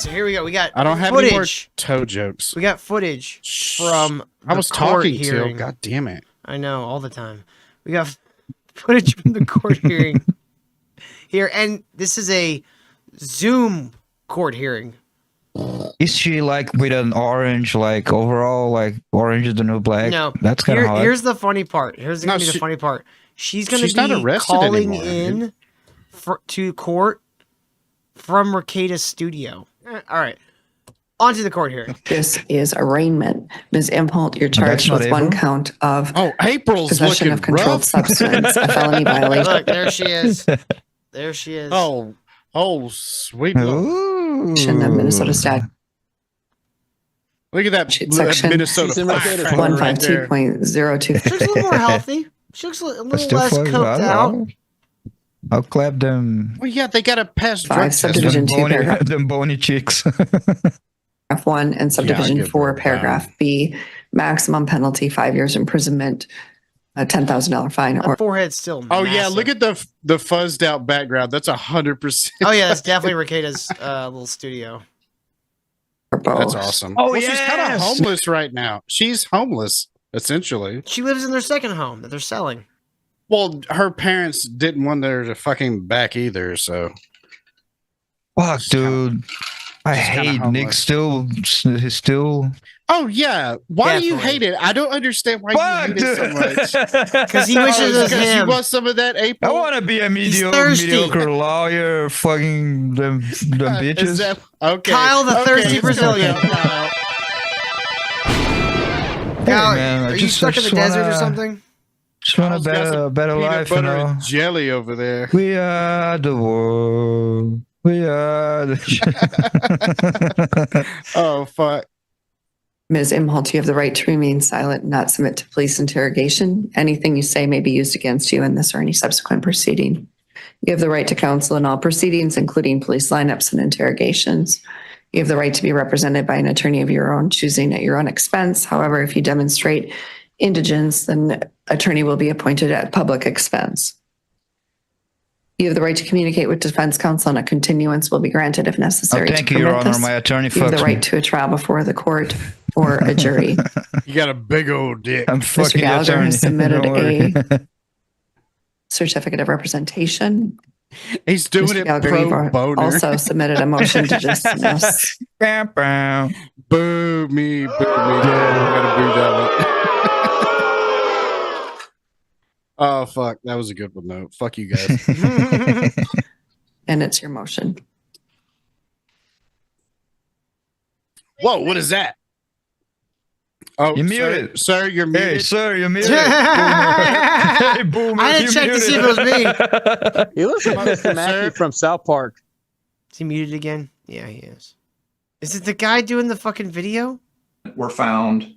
so here we go. We got I don't have any more toe jokes. We got footage from I was the court talking hearing. to. God damn it. I know, all the time. We got footage from the court hearing here, and this is a Zoom court hearing. Is she like with an orange, like overall, like orange is the new black? No, that's kind of hard. Here's the funny part. Here's gonna be the funny part. She's gonna be not arrested calling anymore, in to court from Rekida's studio. All right, on to the court hearing. This is arraignment. Ms. Imholt, you're charged with one count of April's possession looking of controlled rough. substance, a felony violation. Look, there she is. There she is. Oh, sweet. Of Minnesota statute. Look at that Section Minnesota 152.02. She looks a little more healthy. She looks a little less coked out. I'll clap them. Well, yeah, they got to pass drug 5, tests. subdivision 2, paragraph them bony chicks. 1 and subdivision Yeah, 4, paragraph B, maximum penalty 5 years imprisonment, a $10,000 fine. Her forehead's still Oh massive. yeah, look at the fuzzed out background. That's 100%. Oh yeah, that's definitely Rekida's little studio. That's awesome. Oh, she's kind of homeless right now. She's homeless essentially. She lives in their second home that they're selling. Well, her parents didn't want her to fucking back either, so. Fuck, dude. I hate Nick still. He's still. Oh yeah, why do you Definitely. hate it? I don't understand why you hate it so much. Because he wishes it was Because you him. want some of that April. I want to be a thirsty. mediocre lawyer, fucking them bitches. Is that, okay. Kyle the thirsty it's Brazilian. going out. Kyle, man, are you stuck in the desert or something? Just want Kyle's got a some better peanut life, you butter know. and jelly over there. We are the world. We are the. Oh fuck. Ms. Imholt, you have the right to remain silent and not submit to police interrogation. Anything you say may be used against you in this or any subsequent proceeding. You have the right to counsel in all proceedings, including police lineups and interrogations. You have the right to be represented by an attorney of your own choosing at your own expense. However, if you demonstrate indigence, then an attorney will be appointed at public expense. You have the right to communicate with defense counsel, and a continuance will be granted if necessary. Thank you, Your Honor. My attorney You have the fucks right me. to a trial before the court or a jury. You got a big old dick. I'm Mr. fucking the Gallagher attorney. has submitted Don't worry. a certificate of representation. He's doing Mr. it Gallagher, pro you've boner. also submitted a motion to dismiss. Bam, bam. Boo me, boo me. I gotta boo that one. Oh fuck, that was a good one though. Fuck you guys. And it's your motion. Whoa, what is that? Oh, You're sir, muted. sir, you're Hey, muted. sir, you're muted. Hey, boomer, I didn't you're check to see if it was me. He looks like Mr. Mackey from South Park. Is he muted again? Yeah, he is. Is it the guy doing the fucking video? Were found,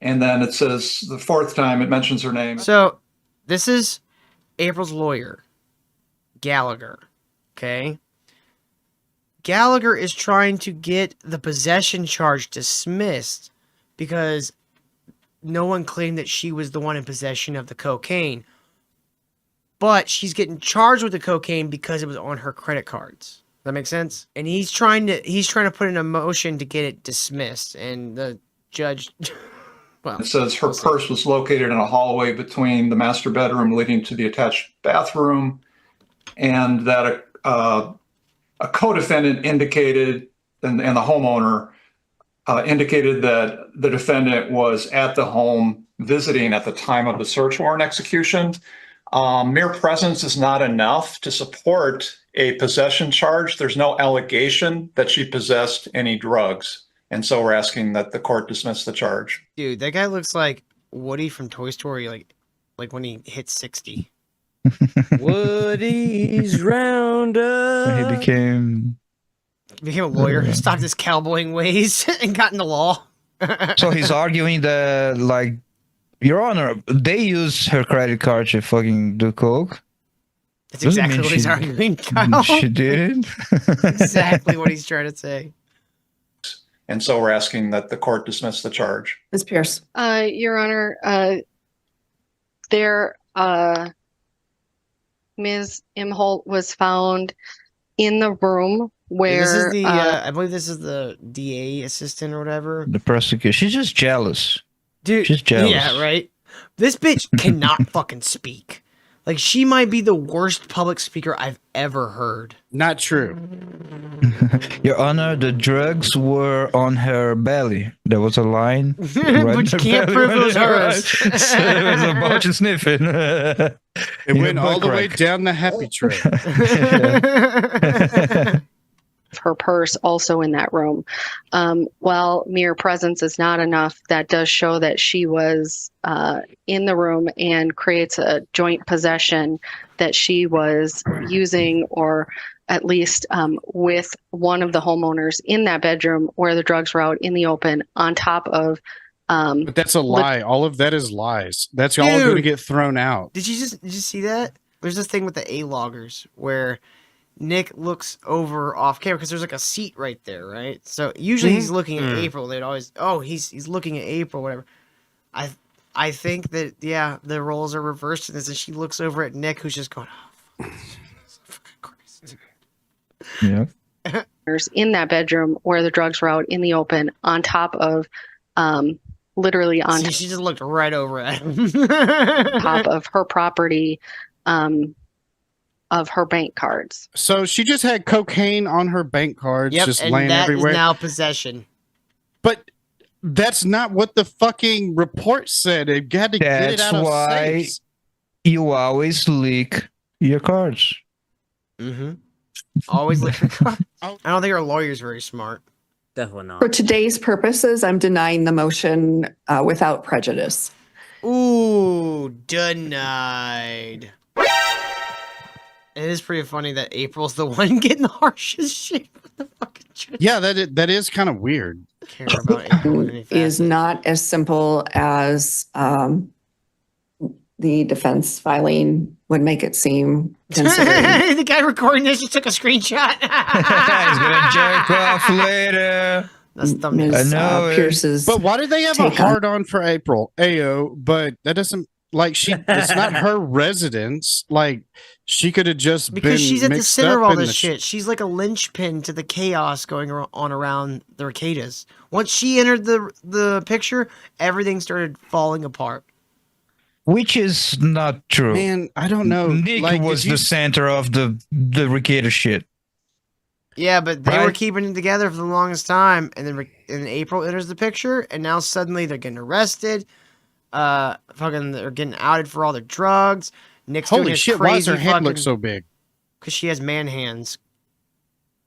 and then it says the fourth time it mentions her name. So, this is April's lawyer, Gallagher. Okay? Gallagher is trying to get the possession charge dismissed because no one claimed that she was the one in possession of the cocaine. But she's getting charged with the cocaine because it was on her credit cards. Does that make sense? And he's trying to put in a motion to get it dismissed, and the judge well, It says her purse was located in a hallway between the master bedroom leading to the attached bathroom, and that a co-defendant indicated, and the homeowner indicated that the defendant was at the home visiting at the time of the search warrant execution. Mere presence is not enough to support a possession charge. There's no allegation that she possessed any drugs. And so we're asking that the court dismiss the charge. dude, that guy looks like Woody from Toy Story, like when he hits 60. Woody's Roundup. He became Became a lawyer, stopped his cowboying ways, and got into law. So he's arguing that, like, Your Honor, they use her credit card to fucking do coke. That's Doesn't exactly mean what he's she- arguing, Kyle. She did. Exactly what he's trying to say. And so we're asking that the court dismiss the charge. Ms. Pierce. Your Honor, Ms. Imholt was found in the room where This is the I believe this is the DA assistant or whatever. The prosecutor. She's just jealous. Dude, She's jealous. yeah, right. This bitch cannot fucking speak. Like, she might be the worst public speaker I've ever heard. Not true. Your Honor, the drugs were on her belly. There was a line. But you can't prove it was hers. So it was a bunch of sniffing. It Your went all butt the way crack. down the happy trail. her purse also in that room. While mere presence is not enough, that does show that she was in the room and creates a joint possession that she was using, or at least with one of the homeowners in that bedroom where the drugs were out in the open, on top of But that's a lie. All of that is lies. That's all going to Dude. get thrown out. Did you see that? There's this thing with the A-loggers where Nick looks over off camera because there's like a seat right there, right? So usually he's looking at April. They'd always, he's looking at April, whatever. I think that, yeah, the roles are reversed in this, and she looks over at Nick, who's just going, oh, fucking Christ. Yeah. in that bedroom where the drugs were out in the open, on top of literally on See, she just looked right over at him. top of her property, of her bank cards. So she just had cocaine on her bank cards, Yep, just and laying that everywhere. is now possession. But that's not what the fucking report said. It had to get it That's out of why- safes. You always leak your cards. Mm-hmm. Always look for cards. Oh. I don't think our lawyer's very smart. Definitely not. For today's purposes, I'm denying the motion without prejudice. Ooh, denied. It is pretty funny that April's the one getting the harshest shit. What the fucking judge Yeah, that is kind of weird. care about April in any Is fashion. not as simple as the defense filing would make it seem, considering The guy recording this just took a screenshot. He's gonna jerk off later. That's thumbnail. Ms. I know it. Pierce's. But why do they have a Take on- hard on for April? Ayo, but that doesn't it's not her residence. Like she could have just Because been she's at the mixed center of up all in this the shit. She's like a linchpin to the chaos going on around the Arcadas. Once she entered the picture, everything started falling apart. Which is not true. Man, I don't know. Nick Like, was if you- the center of the Ricada shit. Yeah, but they were Right. keeping it together for the longest time, and then April enters the picture, and now suddenly they're getting arrested. Fucking, they're getting outed for all their drugs. Nick's doing Holy his shit! Why does crazy her hand fucking look so big? because she has man hands.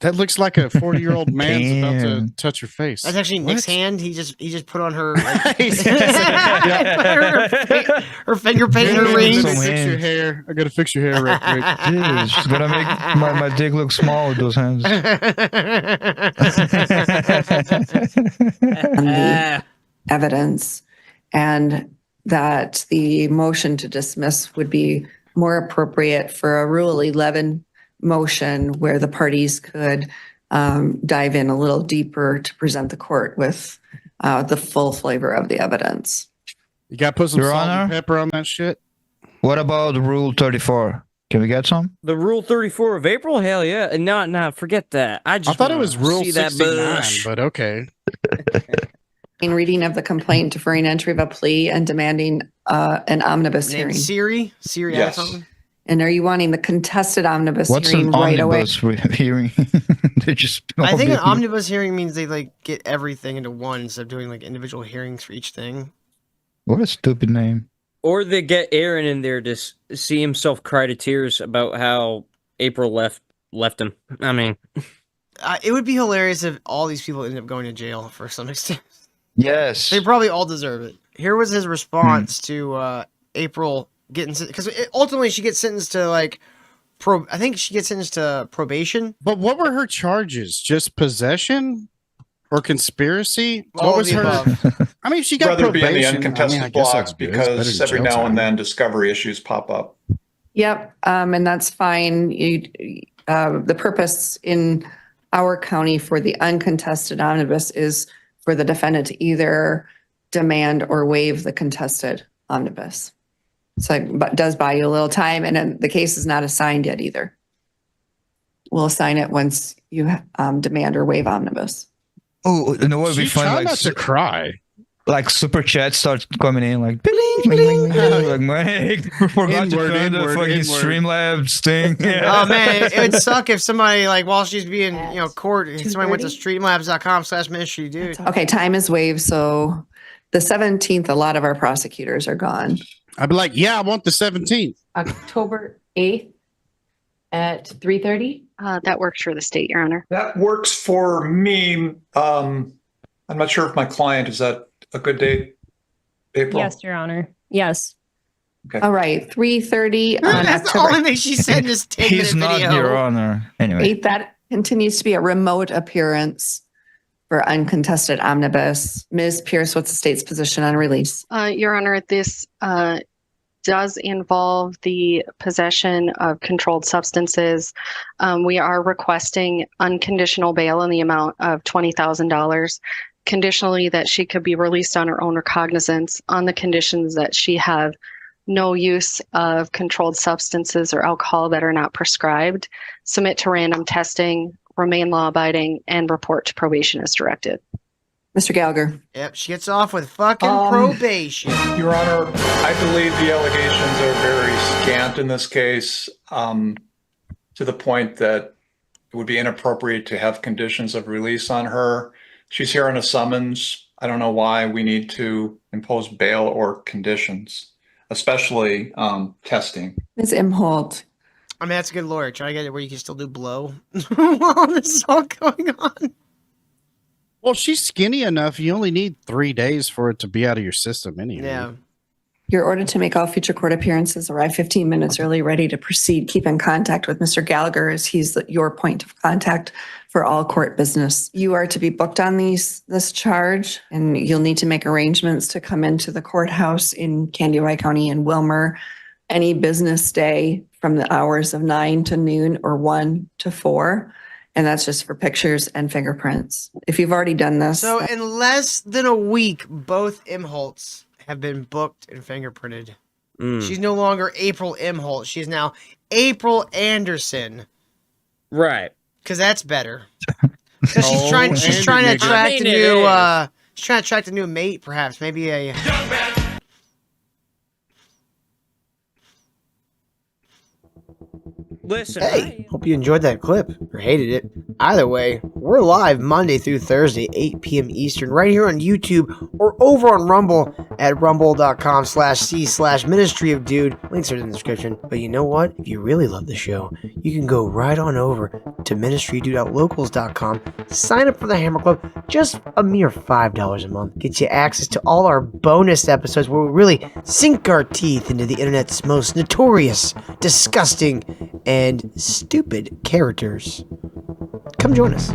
That looks like a 40-year-old man's about to Damn. touch her face. That's actually What? Nick's hand. He just put on her like, Yeah. her finger painted Let her me rings. Some fix your hands. hair. I gotta fix your hair real quick. Jeez, she's gonna make my dick look small with those hands. on the evidence, and that the motion to dismiss would be more appropriate for a Rule 11 motion where the parties could dive in a little deeper to present the court with the full flavor of the evidence. You gotta put some Your salt and Honor? pepper on that shit. What about Rule 34? Can we get some? The Rule 34 of April? Hell yeah. No, forget that. I just I thought it wanna was Rule see that 69, bush. but okay. In reading of the complaint, deferring entry of a plea and demanding an omnibus Named hearing. Siri. Siri had Yes. something. And are you wanting the contested omnibus What's hearing an right away? omnibus hearing? They just. I think an omnibus hearing means they like get everything into one instead of doing like individual hearings for each thing. What a stupid name. Or they get Aaron in there to see himself cry to tears about how April left him. I mean, It would be hilarious if all these people ended up going to jail for some extent. Yes. They probably all deserve it. Here was his response to April getting because ultimately she gets sentenced to like I think she gets sentenced to probation. But what were her charges? Just possession or conspiracy? All What of was the her? above. I mean, she got Rather be in probation. the I mean, uncontested I guess blocks that's good. It's better because than every jail now and time. then discovery issues pop up. Yep, and that's fine. The purpose in our county for the uncontested omnibus is for the defendant to either demand or waive the contested omnibus. So it does buy you a little time, and then the case is not assigned yet either. We'll assign it once you demand or waive omnibus. Oh, you know what would be She's fun? trying Like, not to cry. like super chat starts coming in, like bling, bling, bling, bling. Like, Mike, forgot to Inward, turn the inward, fucking inward. Streamlabs thing. Oh man, it would suck if somebody like while she's being court, if somebody went to 2:30? streamlabs.com/ministry, dude. Okay, time is waived. So the 17th, a lot of our prosecutors are gone. I'd be like, yeah, I want the 17th. October 8th at 3:30. That works for the state, Your Honor. That works for me. I'm not sure if my client, is that a good date? April? Yes, Your Honor. Yes. All right, 3:30 on That's the October only thing she said in this 10-minute He's not video. Your Honor. Anyway, 8th. That continues to be a remote appearance for uncontested omnibus. Ms. Pierce, what's the state's position on release? Your Honor, this does involve the possession of controlled substances. We are requesting unconditional bail in the amount of $20,000, conditionally that she could be released on her own recognizance on the conditions that she have no use of controlled substances or alcohol that are not prescribed, submit to random testing, remain law-abiding, and report to probation as directed. Mr. Gallagher. Yep, she gets off with fucking probation. Your Honor, I believe the allegations are very scant in this case, to the point that it would be inappropriate to have conditions of release on her. She's here on a summons. I don't know why we need to impose bail or conditions, especially testing. Ms. Imholt. I mean, that's a good lawyer. Try to get it where you can still do blow while this is all going on. Well, she's skinny enough. You only need 3 days for it to be out of your system anyway. Yeah. You're ordered to make all future court appearances, arrive 15 minutes early, ready to proceed. Keep in contact with Mr. Gallagher as he's your point of contact for all court business. You are to be booked on this charge, and you'll need to make arrangements to come into the courthouse in Candioi County and Wilmer any business day from the hours of 9 to noon or 1 to 4. And that's just for pictures and fingerprints. If you've already done this. So in less than a week, both Imholtz have been booked and fingerprinted. She's no longer April Imholt. She's now April Anderson. Right. Because that's better. Because she's trying to I attract mean, a it new is. she's trying to attract a new mate, perhaps. Maybe a Listen. Hey, hope you enjoyed that clip or hated it. Either way, we're live Monday through Thursday, 8 p.m. Eastern, right here on YouTube or over on Rumble at rumble.com/c/ministry of dude. Links are in the description. But you know what? If you really love the show, you can go right on over to ministrydude.locals.com, sign up for the Hammer Club, just a mere $5 a month. Get you access to all our bonus episodes where we really sink our teeth into the internet's most notorious, disgusting, and stupid characters. Come join us.